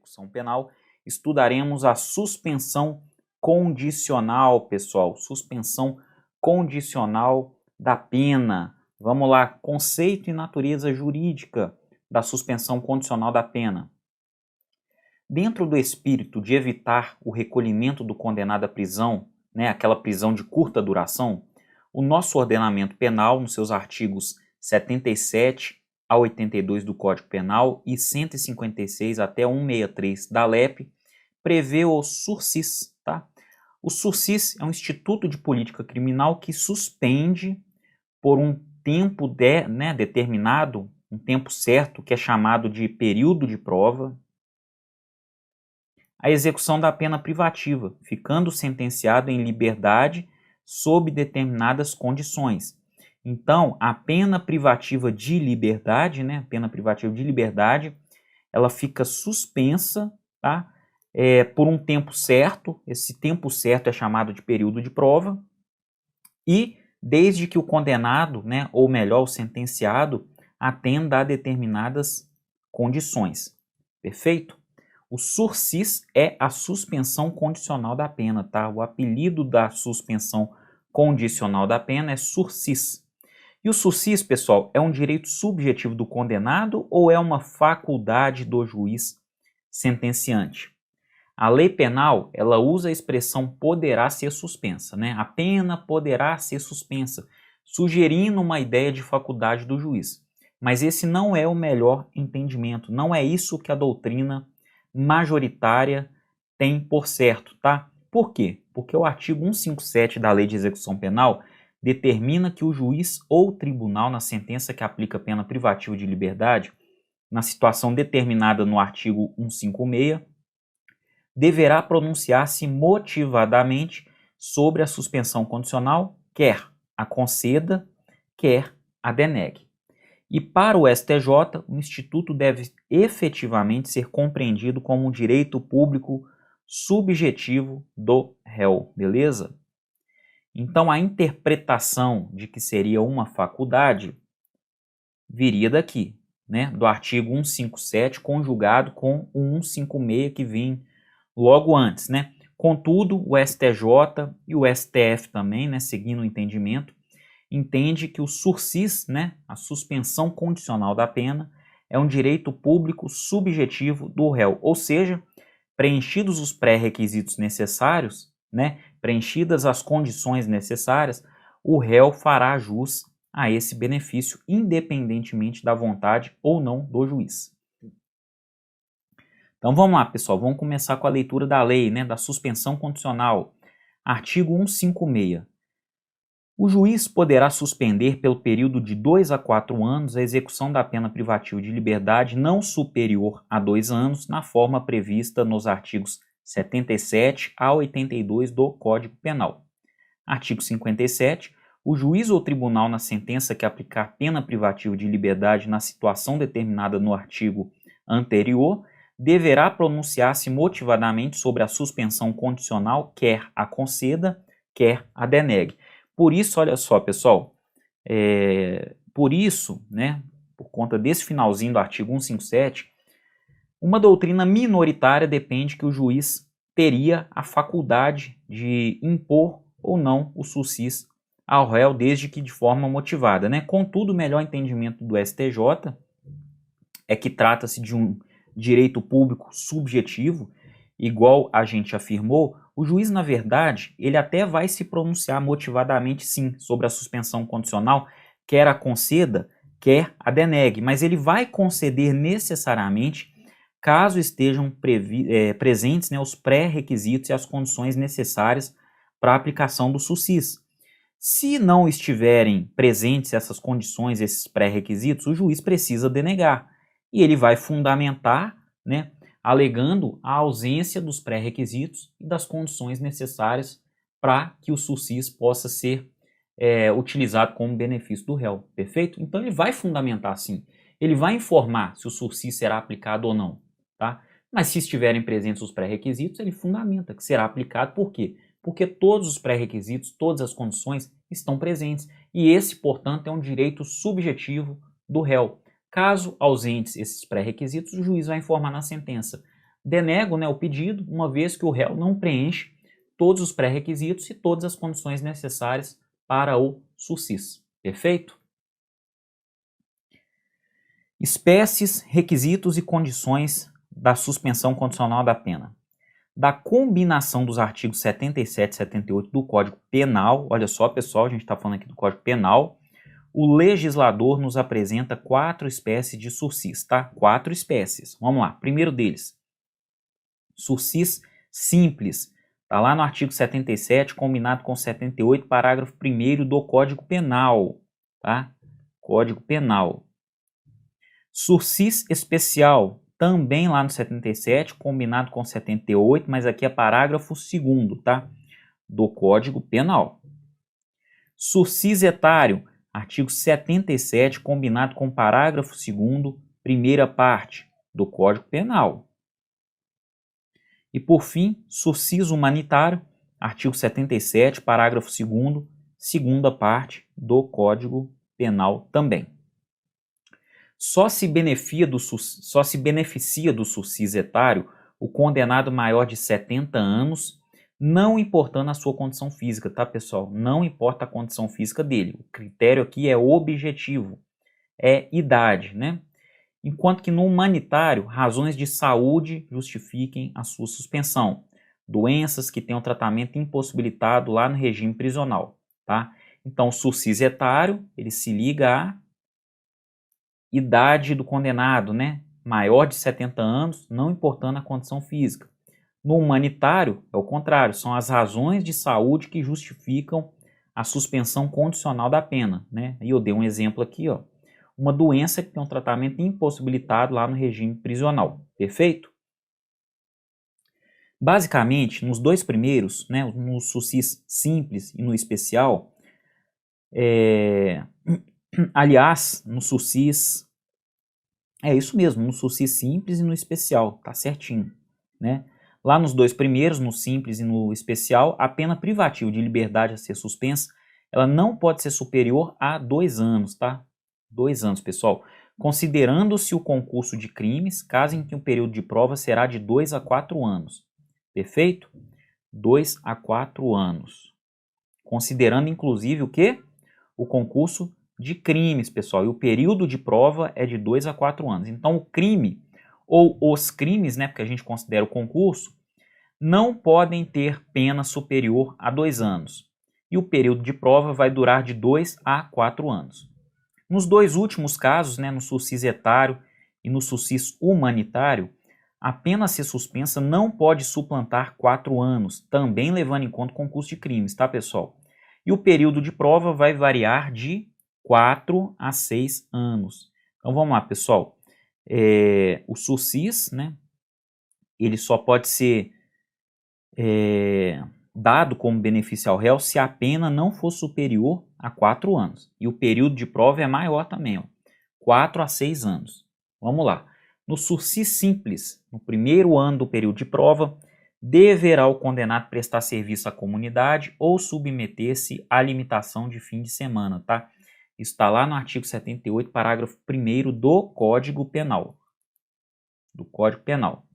execução penal, estudaremos a suspensão condicional, pessoal. Suspensão condicional da pena. Vamos lá, conceito e natureza jurídica da suspensão condicional da pena. Dentro do espírito de evitar o recolhimento do condenado à prisão, aquela prisão de curta duração, o nosso ordenamento penal, nos seus artigos 77 a 82 do Código Penal e 156 até 163 da LEP, prevê o sursis. Tá? O sursis é um instituto de política criminal que suspende por um tempo determinado, um tempo certo, que é chamado de período de prova, a execução da pena privativa, ficando sentenciado em liberdade sob determinadas condições. Então, a pena privativa de liberdade, ela fica suspensa, tá? Por um tempo certo. Esse tempo certo é chamado de período de prova, e desde que o condenado, ou melhor, o sentenciado, atenda a determinadas condições. Perfeito? O sursis é a suspensão condicional da pena, tá? O apelido da suspensão condicional da pena é sursis. E o sursis, pessoal, é um direito subjetivo do condenado ou é uma faculdade do juiz sentenciante? A lei penal, ela usa a expressão poderá ser suspensa, A pena poderá ser suspensa, sugerindo uma ideia de faculdade do juiz. Mas esse não é o melhor entendimento, não é isso que a doutrina majoritária tem por certo, tá? Por quê? Porque o artigo 157 da Lei de Execução Penal determina que o juiz ou tribunal, na sentença que aplica pena privativa de liberdade, na situação determinada no artigo 156, deverá pronunciar-se motivadamente sobre a suspensão condicional, quer a conceda, quer a denegue. E para o STJ, o Instituto deve efetivamente ser compreendido como um direito público subjetivo do réu, beleza? Então, a interpretação de que seria uma faculdade viria daqui, do artigo 157, conjugado com o 156 que vem logo antes, Contudo, o STJ e o STF também, seguindo o entendimento, entende que o sursis, a suspensão condicional da pena, é um direito público subjetivo do réu, ou seja, preenchidos os pré-requisitos necessários, preenchidas as condições necessárias, o réu fará jus a esse benefício, independentemente da vontade ou não do juiz. Então vamos lá, pessoal, vamos começar com a leitura da lei, da suspensão condicional. Artigo 156. O juiz poderá suspender pelo período de 2 a 4 anos a execução da pena privativa de liberdade não superior a 2 anos, na forma prevista nos artigos 77 a 82 do Código Penal. Artigo 57. O juiz ou tribunal, na sentença que aplicar pena privativa de liberdade na situação determinada no artigo anterior, deverá pronunciar-se motivadamente sobre a suspensão condicional, quer a conceda, quer a denegue. Por isso, olha só, pessoal, por conta desse finalzinho do artigo 157, uma doutrina minoritária depende que o juiz teria a faculdade de impor ou não o sursis ao réu, desde que de forma motivada. Contudo, o melhor entendimento do STJ é que trata-se de um direito público subjetivo, igual a gente afirmou. O juiz, na verdade, ele até vai se pronunciar motivadamente, sim, sobre a suspensão condicional, quer a conceda, quer a denegue, mas ele vai conceder necessariamente caso estejam presentes os pré-requisitos e as condições necessárias para a aplicação do sursis. Se não estiverem presentes essas condições, esses pré-requisitos, o juiz precisa denegar. E ele vai fundamentar, alegando a ausência dos pré-requisitos e das condições necessárias para que o sursis possa ser utilizado como benefício do réu, perfeito? Então ele vai fundamentar sim, ele vai informar se o sursis será aplicado ou não, tá? Mas se estiverem presentes os pré-requisitos, ele fundamenta que será aplicado. Por quê? Porque todos os pré-requisitos, todas as condições estão presentes, e esse, portanto, é um direito subjetivo do réu. Caso ausentes esses pré-requisitos, o juiz vai informar na sentença. denego, né, o pedido, uma vez que o réu não preenche todos os pré-requisitos e todas as condições necessárias para o SUSIS. Perfeito? Espécies, requisitos e condições da suspensão condicional da pena. Da combinação dos artigos 77 e 78 do Código Penal, olha só, pessoal, a gente está falando aqui do Código Penal, o legislador nos apresenta 4 espécies de SUSIS, tá? 4 espécies. Vamos lá. Primeiro deles, SUSIS simples. Está lá no artigo 77, combinado com 78, parágrafo 1º do Código Penal, tá? Código Penal. SUSIS especial, também lá no 77, combinado com 78, mas aqui é parágrafo 2º, tá? Do Código Penal. SUSIS etário, artigo 77, combinado com parágrafo 2º, primeira parte, do Código Penal. E, por fim, SUSIS humanitário, artigo 77, parágrafo 2º, segunda parte, do Código Penal também. Só se beneficia do SUSIS etário o condenado maior de 70 anos, não importando a sua condição física, tá, pessoal? Não importa a condição física dele. O critério aqui é objetivo, é idade, né? Enquanto que no humanitário, razões de saúde justifiquem a sua suspensão. Doenças que tenham tratamento impossibilitado lá no regime prisional, tá? Então, o SUSIS etário, ele se liga à idade do condenado, né? Maior de 70 anos, não importando a condição física. No humanitário, é o contrário, são as razões de saúde que justificam a suspensão condicional da pena, né? E eu dei um exemplo aqui, ó. Uma doença que tem um tratamento impossibilitado lá no regime prisional. Perfeito? Basicamente, nos dois primeiros, né, no SUSIS simples e no especial, aliás, no SUSIS, é isso mesmo, no SUSIS simples e no especial, tá certinho, né? Lá nos dois primeiros, no simples e no especial, a pena privativa de liberdade a ser suspensa, ela não pode ser superior a 2 anos, tá? 2 anos, pessoal. Considerando-se o concurso de crimes, caso em que o período de prova será de 2 a 4 anos. Perfeito? 2 a 4 anos. Considerando, inclusive, o quê? O concurso de crimes, pessoal. E o período de prova é de 2 a 4 anos. Então, o crime ou os crimes, né, porque a gente considera o concurso, não podem ter pena superior a 2 anos. E o período de prova vai durar de 2 a 4 anos. Nos dois últimos casos, né, no SUSIS etário e no SUSIS humanitário, a pena a ser suspensa não pode suplantar 4 anos, também levando em conta o concurso de crimes, tá, pessoal? E o período de prova vai variar de 4 a 6 anos. Então vamos lá, pessoal. O SUSIS, né, ele só pode ser dado como benefício ao réu se a pena não for superior a 4 anos. E o período de prova é maior também, ó, 4 a 6 anos. Vamos lá. No SUSIS simples, no primeiro ano do período de prova, deverá o condenado prestar serviço à comunidade ou submeter-se à limitação de fim de semana, tá? Isso está lá no artigo 78, parágrafo 1º do Código Penal. Do Código Penal.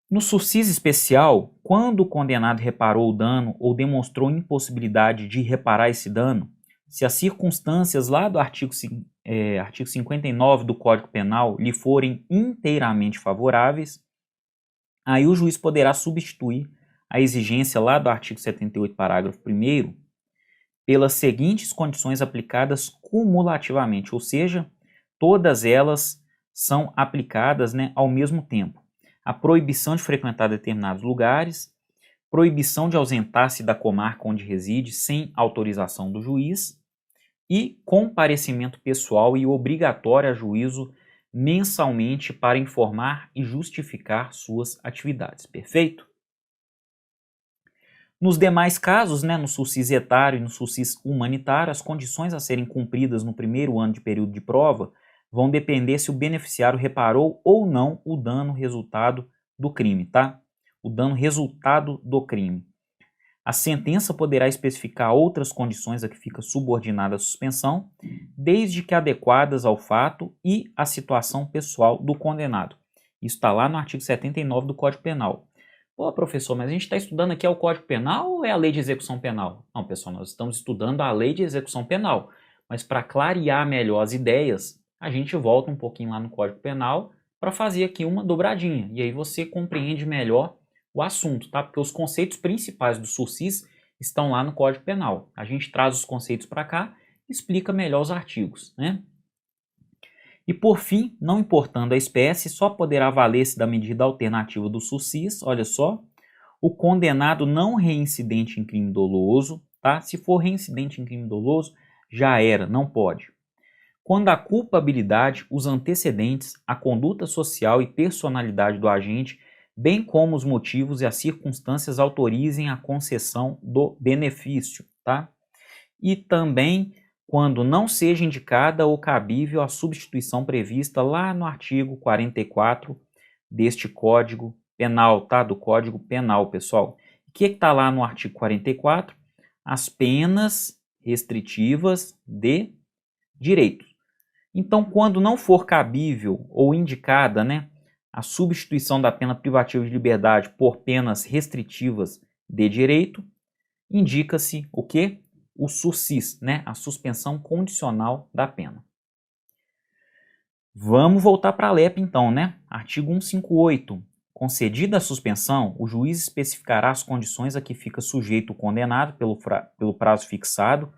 No SUSIS especial, quando o condenado reparou o dano ou demonstrou impossibilidade de reparar esse dano, se as circunstâncias lá do artigo 59 do Código Penal lhe forem inteiramente favoráveis, aí o juiz poderá substituir a exigência lá do artigo 78, parágrafo 1º, pelas seguintes condições aplicadas cumulativamente, ou seja, todas elas são aplicadas, né, ao mesmo tempo. A proibição de frequentar determinados lugares, proibição de ausentar-se da comarca onde reside sem autorização do juiz e comparecimento pessoal e obrigatório a juízo mensalmente para informar e justificar suas atividades. Perfeito? Nos demais casos, né, no SUSIS etário e no SUSIS humanitário, as condições a serem cumpridas no primeiro ano de período de prova vão depender se o beneficiário reparou ou não o dano resultado do crime, tá? O dano resultado do crime. A sentença poderá especificar outras condições a que fica subordinada a suspensão, desde que adequadas ao fato e à situação pessoal do condenado. Isso está lá no artigo 79 do Código Penal. Pô, professor, mas a gente está estudando aqui o Código Penal ou é a Lei de Execução Penal? Não, pessoal, nós estamos estudando a Lei de Execução Penal. Mas para clarear melhor as ideias, a gente volta um pouquinho lá no Código Penal para fazer aqui uma dobradinha. E aí você compreende melhor o assunto, tá? Porque os conceitos principais do SURSIS estão lá no Código Penal. A gente traz os conceitos para cá e explica melhor os artigos, né? E por fim, não importando a espécie, só poderá valer-se da medida alternativa do SURSIS, olha só, o condenado não reincidente em crime doloso, tá? Se for reincidente em crime doloso, já era, não pode. Quando a culpabilidade, os antecedentes, a conduta social e personalidade do agente, bem como os motivos e as circunstâncias autorizem a concessão do benefício, tá? E também quando não seja indicada ou cabível a substituição prevista lá no artigo 44 deste Código Penal, tá? Do Código Penal, pessoal. O que está lá no artigo 44? As penas restritivas de direitos. Então, quando não for cabível ou indicada, né, a substituição da pena privativa de liberdade por penas restritivas de direito, indica-se o quê? O SURSIS, né, a suspensão condicional da pena. Vamos voltar para a LEP então, né? Artigo 158. Concedida a suspensão, o juiz especificará as condições a que fica sujeito o condenado pelo prazo fixado,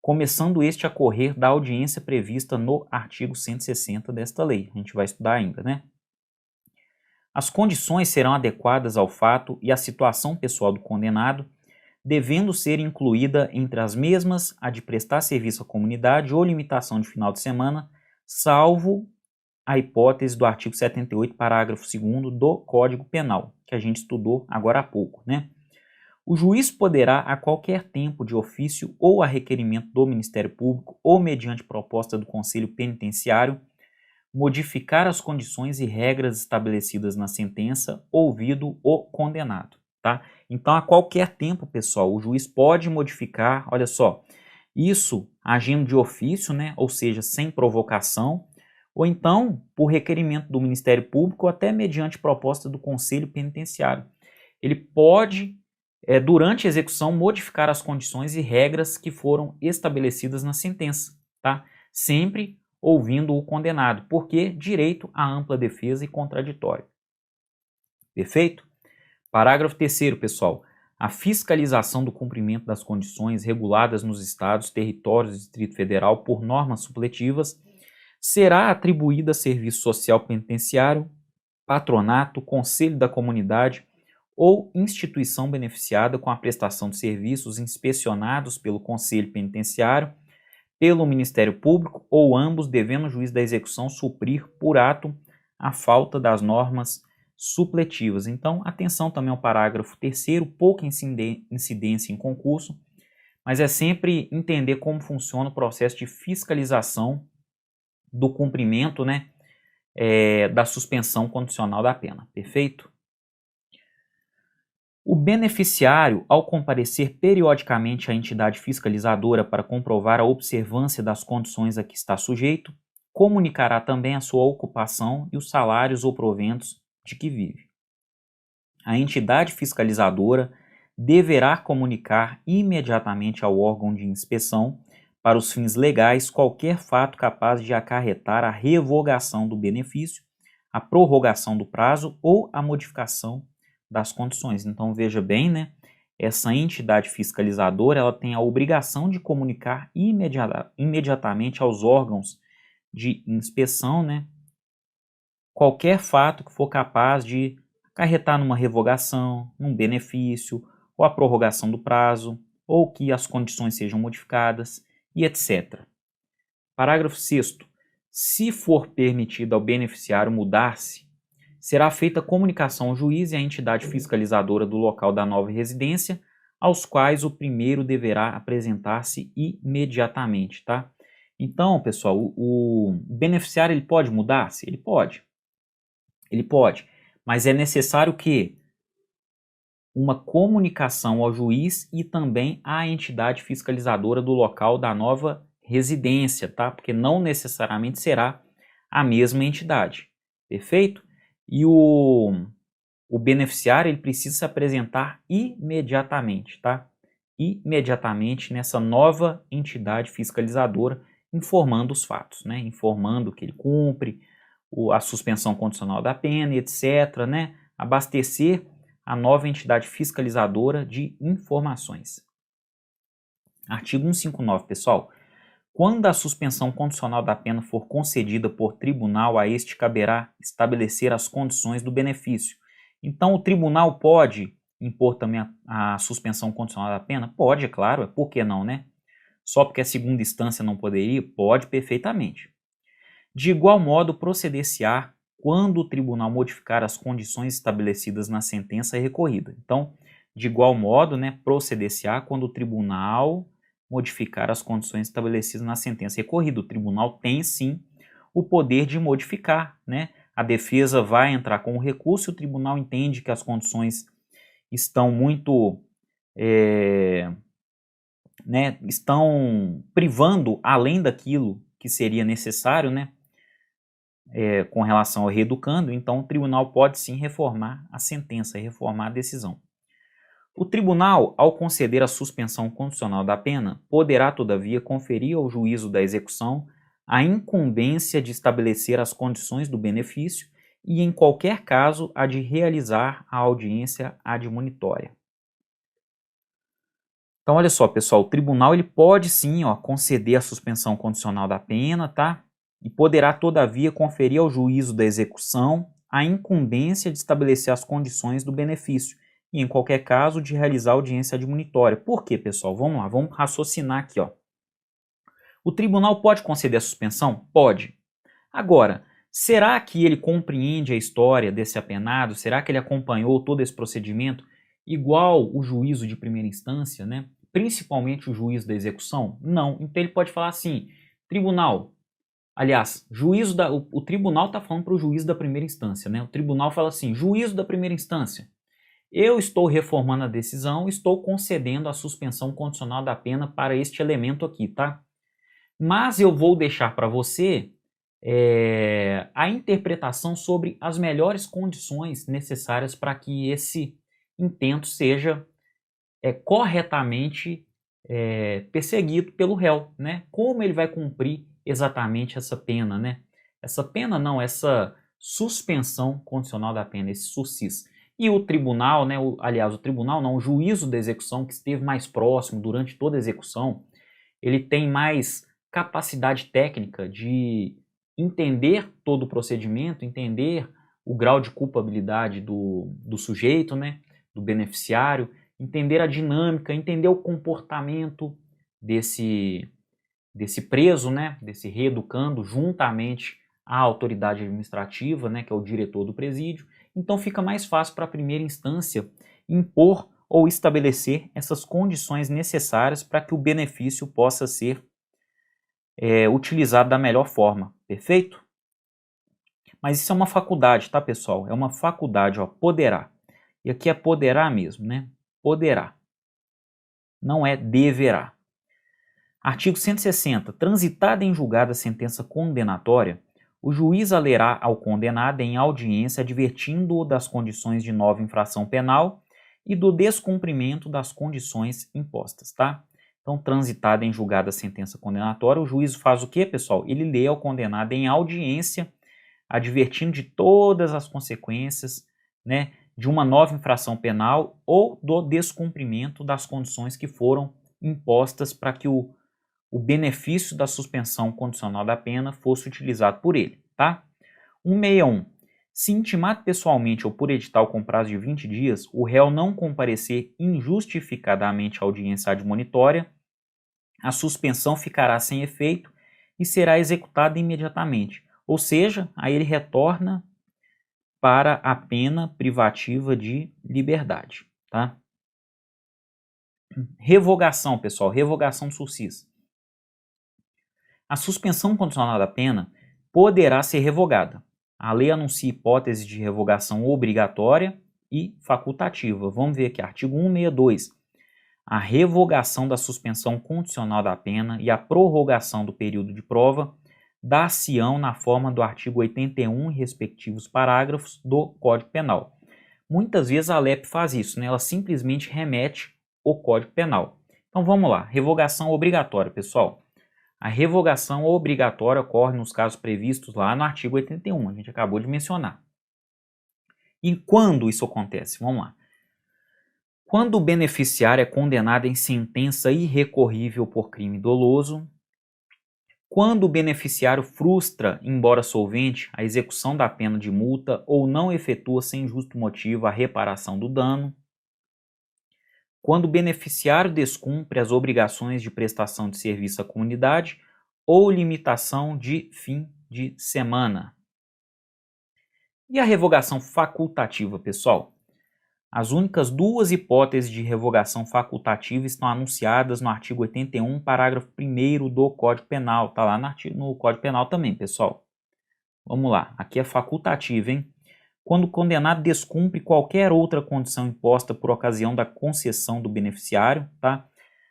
começando este a correr da audiência prevista no artigo 160 desta lei. A gente vai estudar ainda, né? As condições serão adequadas ao fato e à situação pessoal do condenado, devendo ser incluída entre as mesmas a de prestar serviço à comunidade ou limitação de final de semana, salvo a hipótese do artigo 78, parágrafo 2º do Código Penal, que a gente estudou agora há pouco, né? O juiz poderá, a qualquer tempo, de ofício ou a requerimento do Ministério Público ou mediante proposta do Conselho Penitenciário, modificar as condições e regras estabelecidas na sentença, ouvido o condenado, tá? Então, a qualquer tempo, pessoal, o juiz pode modificar, olha só, isso agindo de ofício, né? Ou seja, sem provocação, ou então por requerimento do Ministério Público ou até mediante proposta do Conselho Penitenciário. Ele pode, durante a execução, modificar as condições e regras que foram estabelecidas na sentença, tá? Sempre ouvindo o condenado, porque direito à ampla defesa e contraditório. Perfeito? Parágrafo 3º, pessoal. A fiscalização do cumprimento das condições reguladas nos estados, territórios e Distrito Federal por normas supletivas será atribuída a Serviço Social Penitenciário, patronato, conselho da comunidade ou instituição beneficiada com a prestação de serviços inspecionados pelo Conselho Penitenciário, pelo Ministério Público ou ambos, devendo o juiz da execução suprir por ato a falta das normas supletivas. Então, atenção também ao parágrafo 3º, pouca incidência em concurso, mas é sempre entender como funciona o processo de fiscalização do cumprimento, né, da suspensão condicional da pena. Perfeito? O beneficiário, ao comparecer periodicamente à entidade fiscalizadora para comprovar a observância das condições a que está sujeito, comunicará também a sua ocupação e os salários ou proventos de que vive. A entidade fiscalizadora deverá comunicar imediatamente ao órgão de inspeção, para os fins legais, qualquer fato capaz de acarretar a revogação do benefício, a prorrogação do prazo ou a modificação das condições. Então veja bem, né? Essa entidade fiscalizadora ela tem a obrigação de comunicar imediatamente aos órgãos de inspeção, né, qualquer fato que for capaz de acarretar numa revogação, num benefício, ou a prorrogação do prazo, ou que as condições sejam modificadas, e etc. Parágrafo 6º. Se for permitido ao beneficiário mudar-se, será feita comunicação ao juiz e à entidade fiscalizadora do local da nova residência, aos quais o primeiro deverá apresentar-se imediatamente, tá? Então, pessoal, o beneficiário ele pode mudar-se? Ele pode. Ele pode, mas é necessário que uma comunicação ao juiz e também à entidade fiscalizadora do local da nova residência, tá? Porque não necessariamente será a mesma entidade. Perfeito? e o beneficiário ele precisa se apresentar imediatamente, tá? Imediatamente nessa nova entidade fiscalizadora, informando os fatos, né? Informando que ele cumpre a suspensão condicional da pena, etc., né? Abastecer a nova entidade fiscalizadora de informações. Artigo 159, pessoal. Quando a suspensão condicional da pena for concedida por tribunal, a este caberá estabelecer as condições do benefício. Então, o tribunal pode impor também a suspensão condicional da pena? Pode, é claro. Por que não, né? Só porque a segunda instância não poderia? Pode perfeitamente. De igual modo, proceder-se-á quando o tribunal modificar as condições estabelecidas na sentença recorrida. Então, de igual modo, né, proceder-se-á quando o tribunal modificar as condições estabelecidas na sentença recorrida. O tribunal tem, sim, o poder de modificar, né? A defesa vai entrar com o recurso, o tribunal entende que as condições estão muito... né, estão privando além daquilo que seria necessário, né? Com relação ao reeducando, então o tribunal pode sim reformar a sentença, reformar a decisão. O tribunal, ao conceder a suspensão condicional da pena, poderá, todavia, conferir ao juízo da execução a incumbência de estabelecer as condições do benefício e, em qualquer caso, a de realizar a audiência admonitória. Então, olha só, pessoal, o tribunal ele pode sim conceder a suspensão condicional da pena, tá? E poderá, todavia, conferir ao juízo da execução a incumbência de estabelecer as condições do benefício e, em qualquer caso, de realizar audiência admonitória. Por quê, pessoal? Vamos lá, vamos raciocinar aqui, ó. O tribunal pode conceder a suspensão? Pode. Agora, será que ele compreende a história desse apenado? Será que ele acompanhou todo esse procedimento igual o juízo de primeira instância, né? Principalmente o juízo da execução? Não. Então ele pode falar assim, tribunal, aliás, o tribunal está falando para o juízo da primeira instância, né? O tribunal fala assim, juízo da primeira instância, eu estou reformando a decisão, estou concedendo a suspensão condicional da pena para este elemento aqui, tá? Mas eu vou deixar para você a interpretação sobre as melhores condições necessárias para que esse intento seja corretamente perseguido pelo réu, né? Como ele vai cumprir exatamente essa pena, né? Essa pena não, essa suspensão condicional da pena, esse suscis. E o tribunal, né? Aliás, o tribunal não, o juízo da execução que esteve mais próximo durante toda a execução, ele tem mais capacidade técnica de entender todo o procedimento, entender o grau de culpabilidade do sujeito, né? Do beneficiário, entender a dinâmica, entender o comportamento desse preso, né, desse reeducando, juntamente à autoridade administrativa, né, que é o diretor do presídio. Então fica mais fácil para a primeira instância impor ou estabelecer essas condições necessárias para que o benefício possa ser utilizado da melhor forma, perfeito? Mas isso é uma faculdade, tá, pessoal? É uma faculdade, ó, poderá. E aqui é poderá mesmo, né? Poderá. Não é deverá. Artigo 160. Transitada em julgada a sentença condenatória, o juiz a lerá ao condenado em audiência advertindo-o das condições de nova infração penal e do descumprimento das condições impostas, tá? Então, transitada em julgada a sentença condenatória, o juiz faz o quê, pessoal? Ele lê ao condenado em audiência advertindo de todas as consequências, né, de uma nova infração penal ou do descumprimento das condições que foram impostas para que o benefício da suspensão condicional da pena fosse utilizado por ele, tá? 161. Se intimado pessoalmente ou por edital com prazo de 20 dias, o réu não comparecer injustificadamente à audiência admonitória, a suspensão ficará sem efeito e será executada imediatamente. Ou seja, aí ele retorna para a pena privativa de liberdade, tá? Revogação, pessoal, revogação suscis. A suspensão condicional da pena poderá ser revogada. A lei anuncia hipótese de revogação obrigatória e facultativa. Vamos ver aqui, artigo 162. A revogação da suspensão condicional da pena e a prorrogação do período de prova dar-se-ão na forma do artigo 81 e respectivos parágrafos do Código Penal. Muitas vezes a LEP faz isso, né? Ela simplesmente remete o Código Penal. Então vamos lá, revogação obrigatória, pessoal. A revogação obrigatória ocorre nos casos previstos lá no artigo 81, a gente acabou de mencionar. E quando isso acontece? Vamos lá. Quando o beneficiário é condenado em sentença irrecorrível por crime doloso, quando o beneficiário frustra, embora solvente, a execução da pena de multa ou não efetua sem justo motivo a reparação do dano, quando o beneficiário descumpre as obrigações de prestação de serviço à comunidade ou limitação de fim de semana. E a revogação facultativa, pessoal? As únicas duas hipóteses de revogação facultativa estão anunciadas no artigo 81, parágrafo 1º do Código Penal. Está lá no Código Penal também, pessoal. Vamos lá, aqui é facultativa, hein? Quando o condenado descumpre qualquer outra condição imposta por ocasião da concessão do beneficiário, tá?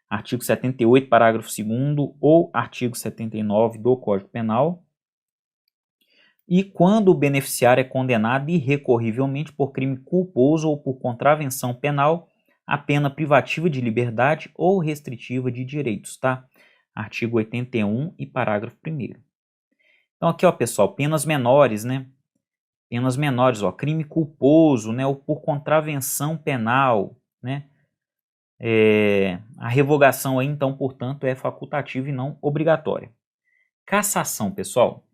Artigo 78, parágrafo 2º ou artigo 79 do Código Penal. E quando o beneficiário é condenado irrecorrivelmente por crime culposo ou por contravenção penal, a pena privativa de liberdade ou restritiva de direitos, tá? Artigo 81 e parágrafo 1º. Então aqui, ó, pessoal, penas menores, né? Penas menores, ó, crime culposo, né, ou por contravenção penal, né? A revogação aí, então, portanto, é facultativa e não obrigatória. Cassação, pessoal.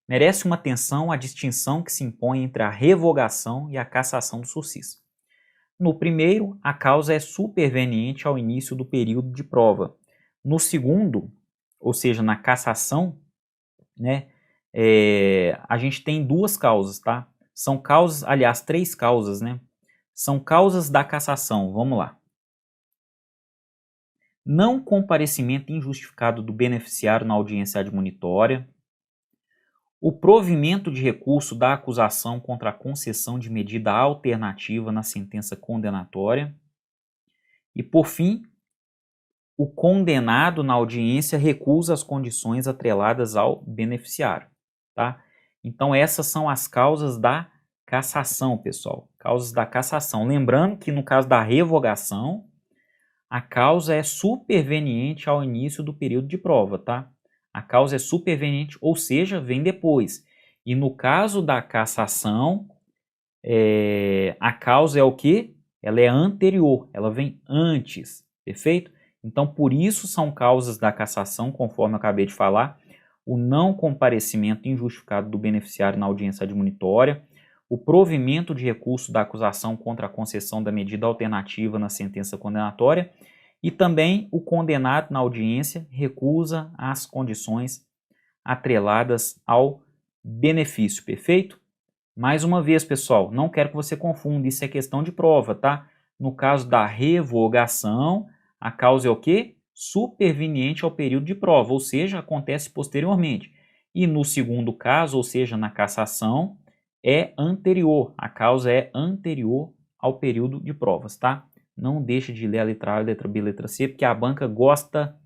Merece uma atenção a distinção que se impõe entre a revogação e a cassação do sursis. No primeiro, a causa é superveniente ao início do período de prova. No segundo, ou seja, na cassação, né, a gente tem duas causas, tá? São causas, aliás, três causas, né? São causas da cassação, vamos lá. Não comparecimento injustificado do beneficiário na audiência admonitória, o provimento de recurso da acusação contra a concessão de medida alternativa na sentença condenatória e, por fim, o condenado na audiência recusa as condições atreladas ao beneficiário, tá? Então essas são as causas da cassação, pessoal. Causas da cassação. Lembrando que no caso da revogação, a causa é superveniente ao início do período de prova, tá? A causa é superveniente, ou seja, vem depois. E no caso da cassação, a causa é o quê? Ela é anterior, ela vem antes, perfeito? Então, por isso são causas da cassação, conforme eu acabei de falar, o não comparecimento injustificado do beneficiário na audiência admonitória, o provimento de recurso da acusação contra a concessão da medida alternativa na sentença condenatória e também o condenado na audiência recusa as condições atreladas ao benefício, perfeito? Mais uma vez, pessoal, não quero que você confunda, isso é questão de prova, tá? No caso da revogação, a causa é o quê? Superveniente ao período de prova, ou seja, acontece posteriormente. E no segundo caso, ou seja, na cassação, é anterior, a causa é anterior ao período de provas, tá? Não deixe de ler a letra A, a letra B, a letra C, porque a banca gosta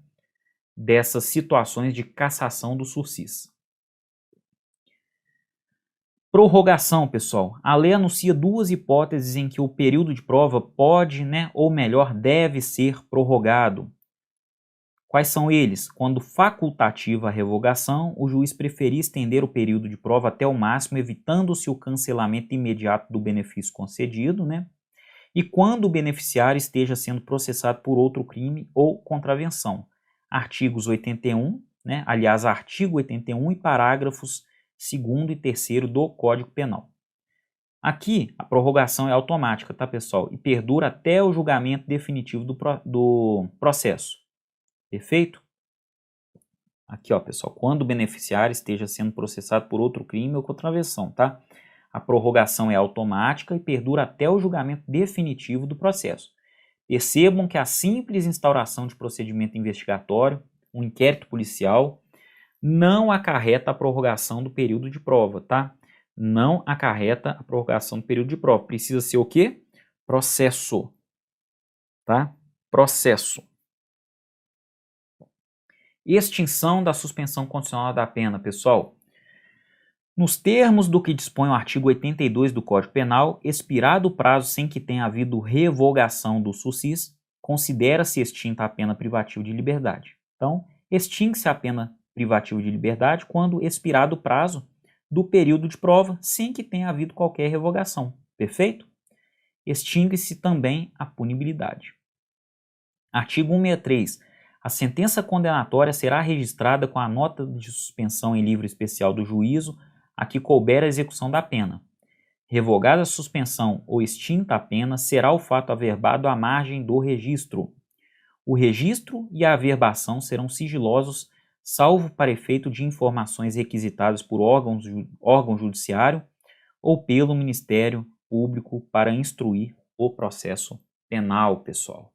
dessas situações de cassação do sursis. Prorrogação, pessoal. A lei anuncia duas hipóteses em que o período de prova pode, né, ou melhor, deve ser prorrogado. Quais são eles? Quando facultativa a revogação, o juiz preferir estender o período de prova até o máximo, evitando-se o cancelamento imediato do benefício concedido, né? E quando o beneficiário esteja sendo processado por outro crime ou contravenção. Artigos 81, né? Aliás, artigo 81 e parágrafos 2º e 3º do Código Penal. Aqui, a prorrogação é automática, tá, pessoal? E perdura até o julgamento definitivo do processo. Perfeito? Aqui, ó, pessoal, quando o beneficiário esteja sendo processado por outro crime ou contravenção, tá? A prorrogação é automática e perdura até o julgamento definitivo do processo. Percebam que a simples instauração de procedimento investigatório, um inquérito policial, não acarreta a prorrogação do período de prova, tá? Não acarreta a prorrogação do período de prova. Precisa ser o quê? Processo, tá? Processo. Extinção da suspensão condicional da pena, pessoal. Nos termos do que dispõe o artigo 82 do Código Penal, expirado o prazo sem que tenha havido revogação do SUSIS, considera-se extinta a pena privativa de liberdade. Então, extingue-se a pena privativa de liberdade quando expirado o prazo do período de prova sem que tenha havido qualquer revogação. Perfeito? Extingue-se também a punibilidade. Artigo 163. A sentença condenatória será registrada com a nota de suspensão em livro especial do juízo a que couber a execução da pena. Revogada a suspensão ou extinta a pena, será o fato averbado à margem do registro. O registro e a averbação serão sigilosos, salvo para efeito de informações requisitadas por órgão judiciário ou pelo Ministério Público para instruir o processo penal, pessoal.